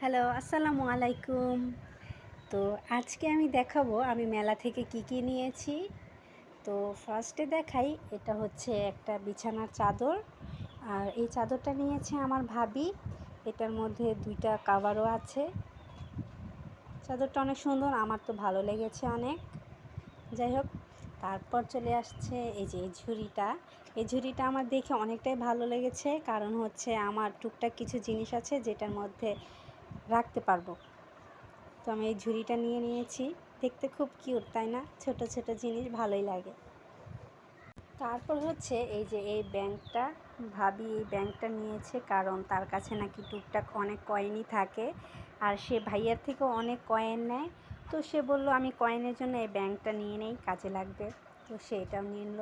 Hello, আসসালামু আলাইকুম। তো আজকে আমি দেখাবো আমি মেলা থেকে কি নিয়েছি। তো ফার্স্টে দেখাই, এটা হচ্ছে একটা বিছানার চাদর। আর এই চাদরটা নিয়েছে আমার ভাবি। এটার মধ্যে 2টা কাভারও আছে। চাদরটা অনেক সুন্দর, আমার তো ভালো লেগেছে অনেক। যাই হোক, তারপর চলে আসছে এই যে এই ঝুড়িটা আমার দেখে অনেকটাই ভালো লেগেছে, কারণ হচ্ছে আমার টুকটাক কিছু জিনিস আছে যেটার মধ্যে রাখতে পারবো। তো আমি এই ঝুড়িটা নিয়ে নিয়েছি। দেখতে খুব কিউট, তাই না? ছোট ছোট জিনিস ভালোই লাগে। তারপর হচ্ছে এই যে এই ব্যাংকটা, ভাবি এই ব্যাংকটা নিয়েছে কারণ তার কাছে নাকি টুকটাক অনেক কয়েনই থাকে, আর সে ভাইয়ার থেকেও অনেক কয়েন নেয়। তো সে বলল আমি কয়েনের জন্য এই ব্যাংকটা নিয়ে নেই, কাজে লাগবে। তো সে এটাও নিয়ে নিল।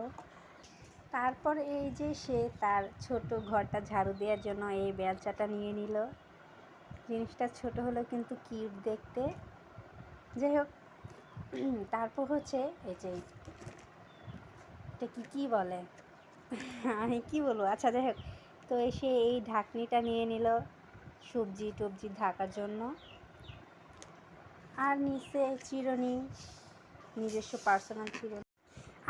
তারপর এই যে সে তার ছোট ঘরটা ঝাড়ু দেওয়ার জন্য এই বেলচাটা নিয়ে নিল। জিনিসটা ছোট হলেও কিন্তু কিউট দেখতে। যাই হোক, তারপর হচ্ছে এই যে এটা কি বলে, আমি কি বলবো, আচ্ছা যাই হোক। তো এসে এই ঢাকনিটা নিয়ে নিল সবজি টবজি ঢাকার জন্য। আর নিচে চিরুনি, নিজস্ব পার্সোনাল চিরুনি।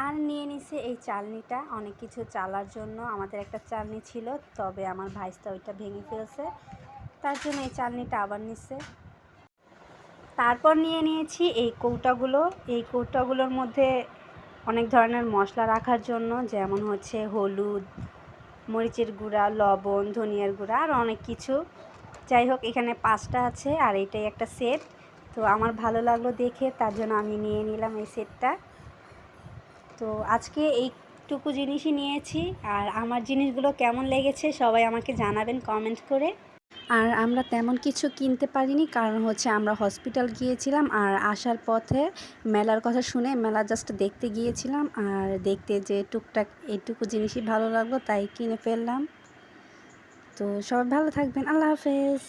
আর নিয়ে নিছে এই চালনিটা, অনেক কিছু চালার জন্য। আমাদের একটা চালনি ছিল, তবে আমার ভাইস্তা ওইটা ভেঙে ফেলছে, তার জন্য এই চালনিটা আবার নিচ্ছে। তারপর নিয়ে নিয়েছি এই কৌটাগুলোর মধ্যে অনেক ধরনের মশলা রাখার জন্য, যেমন হচ্ছে হলুদ, মরিচের গুঁড়া, লবণ, ধনিয়ার গুঁড়া আর অনেক কিছু। যাই হোক, এখানে 5টা আছে আর এটাই একটা সেট। তো আমার ভালো লাগলো দেখে, তার জন্য আমি নিয়ে নিলাম এই সেটটা। তো আজকে এইটুকু জিনিসই নিয়েছি। আর আমার জিনিসগুলো কেমন লেগেছে সবাই আমাকে জানাবেন কমেন্ট করে। আর আমরা তেমন কিছু কিনতে পারিনি, কারণ হচ্ছে আমরা হসপিটাল গিয়েছিলাম, আর আসার পথে মেলার কথা শুনে মেলা জাস্ট দেখতে গিয়েছিলাম। আর দেখতে যে টুকটাক এইটুকু জিনিসই ভালো লাগলো, তাই কিনে ফেললাম। তো সবাই ভালো থাকবেন, আল্লাহ হাফেজ।